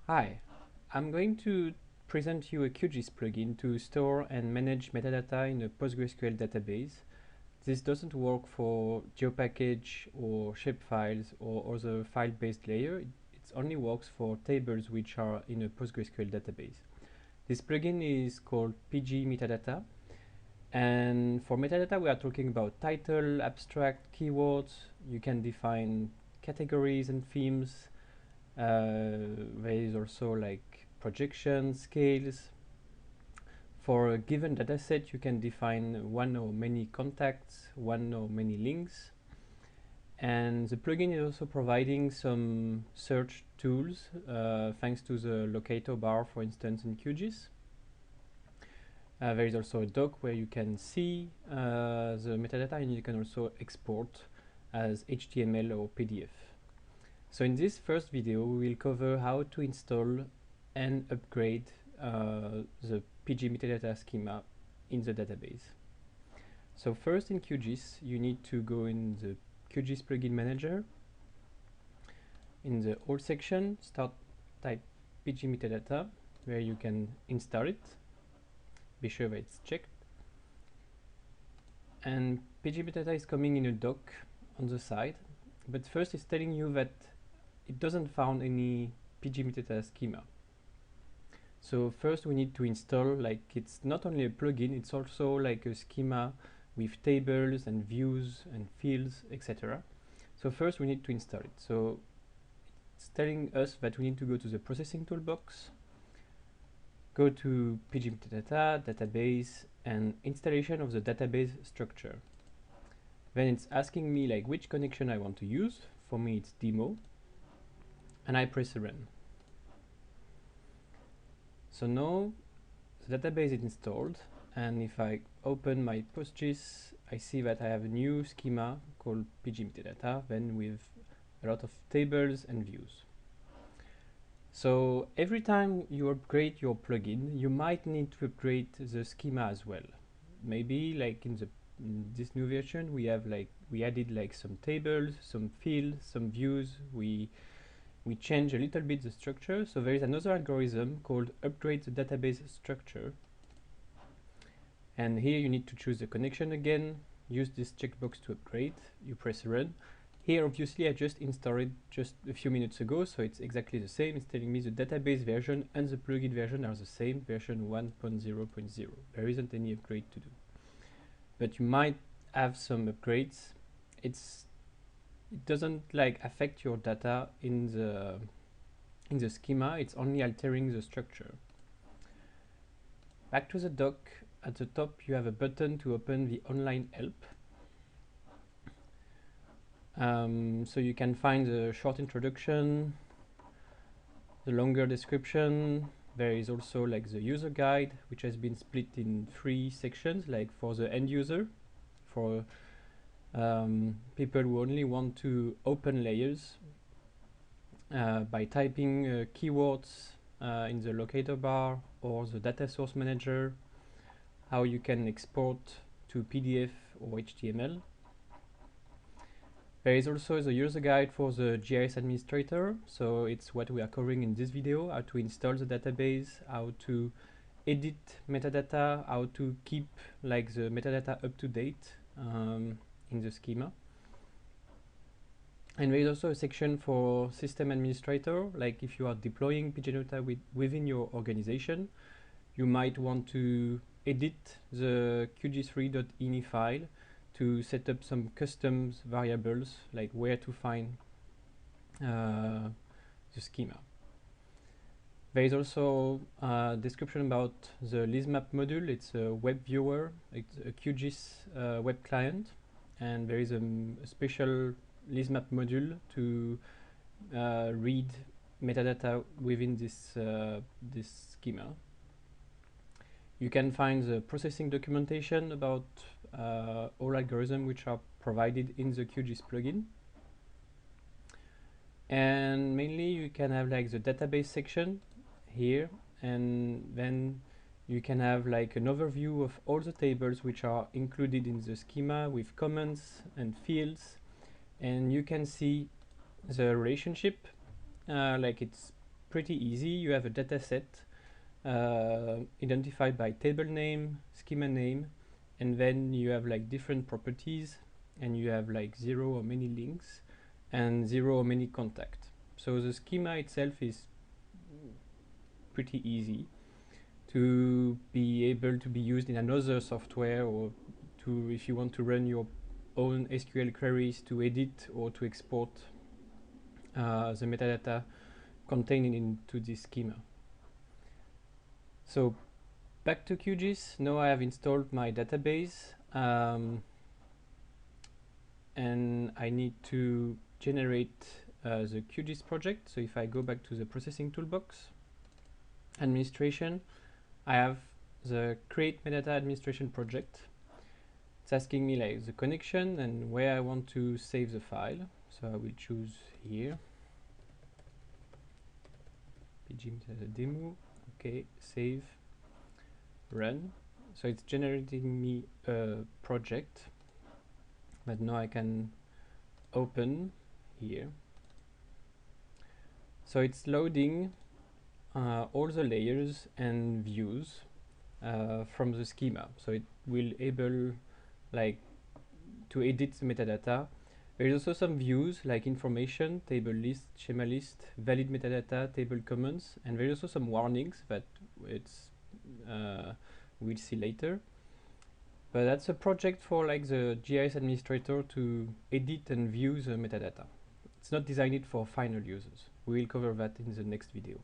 Hi, I'm going to present you a Qgis plugin to store and manage metadata in a PostgreSQL database. This doesn't work for geopackage or shapefiles or other file-based layer. It only works for tables which are in a PostgreSQL database. This plugin is called PgMetadata, and for metadata we are talking about title, abstract, keywords. You can define categories and themes. There is also like projection scales. For a given dataset, you can define one or many contacts, one or many links. And the plugin is also providing some search tools thanks to the locator bar, for instance, in Qgis. There is also a doc where you can see the metadata, and you can also export as HTML or PDF. So in this first video, we will cover how to install and upgrade the PgMetadata schema in the database. So first in Qgis, you need to go in the Qgis plugin manager. In the All section, type PgMetadata, where you can install it. Be sure that it's checked. And PgMetadata is coming in a doc on the side, but first it's telling you that it doesn't found any PgMetadata schema. So first we need to install, like, it's not only a plugin, it's also like a schema with tables and views and fields, etc. So first we need to install it. So it's telling us that we need to go to the processing toolbox, go to PgMetadata, database, and installation of the database structure. Then it's asking me like which connection I want to use. For me it's demo, and I press run. So now the database is installed, and if I open my Postgis, I see that I have a new schema called PgMetadata, then with a lot of tables and views. So every time you upgrade your plugin, you might need to upgrade the schema as well. Maybe like in this new version, we added like some tables, some fields, some views. We change a little bit the structure. So there is another algorithm called upgrade the database structure. And here you need to choose the connection again, use this checkbox to upgrade, you press run. Here obviously I just installed it just a few minutes ago, so it's exactly the same. It's telling me the database version and the plugin version are the same, version 1.0.0. There isn't any upgrade to do. But you might have some upgrades. It doesn't like affect your data in the schema, it's only altering the structure. Back to the doc. At the top you have a button to open the online help. So you can find the short introduction, the longer description. There is also like the user guide, which has been split in 3 sections, like for the end user, for people who only want to open layers by typing keywords in the locator bar or the data source manager, how you can export to PDF or HTML. There is also the user guide for the GIS administrator, so it's what we are covering in this video: how to install the database, how to edit metadata, how to keep like the metadata up to date in the schema. And there is also a section for system administrator, like if you are deploying PgMetadata within your organization, you might want to edit the qgis3.ini file to set up some custom variables, like where to find the schema. There is also a description about the LizMap module. It's a web viewer, it's a Qgis web client, and there is a special LizMap module to read metadata within this schema. You can find the processing documentation about all algorithms which are provided in the Qgis plugin. And mainly you can have like the database section here, and then you can have like an overview of all the tables which are included in the schema with comments and fields, and you can see the relationship, like it's pretty easy. You have a data set identified by table name, schema name, and then you have like different properties, and you have like 0 or many links and 0 or many contact. So the schema itself is pretty easy to be able to be used in another software, or to, if you want to run your own SQL queries to edit or to export the metadata contained into this schema. So back to QGIS. Now I have installed my database, and I need to generate the QGIS project. So if I go back to the processing toolbox, administration, I have the create metadata administration project. It's asking me like the connection and where I want to save the file. So I will choose here, PgMetadata demo. Okay, save, run. So it's generating me a project, but now I can open here. So it's loading all the layers and views from the schema. So it will able like to edit the metadata. There is also some views like information, table list, schema list, valid metadata, table comments, and there is also some warnings that it's we'll see later. But that's a project for like the GIS administrator to edit and view the metadata. It's not designed for final users. We will cover that in the next video.